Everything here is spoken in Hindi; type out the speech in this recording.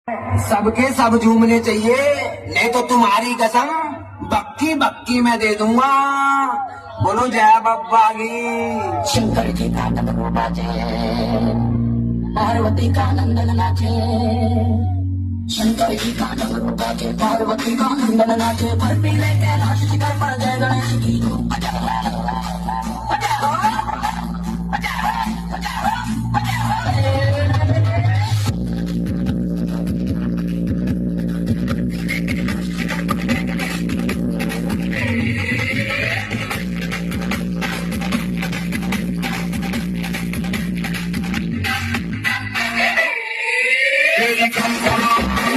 सबके सब झूमने चाहिए, नहीं तो तुम्हारी कसम बक्की बक्की मैं दे दूंगा। बोलो जय बब्बा की। शंकर जी का डमरू बाजे, पार्वती का नंदन नाचे। शंकर जी का डमरू बाजे, पार्वती का नंदन नाचे। पर पीले कैलाश शिखर पर जय गणेश की धूम बजा। Come on.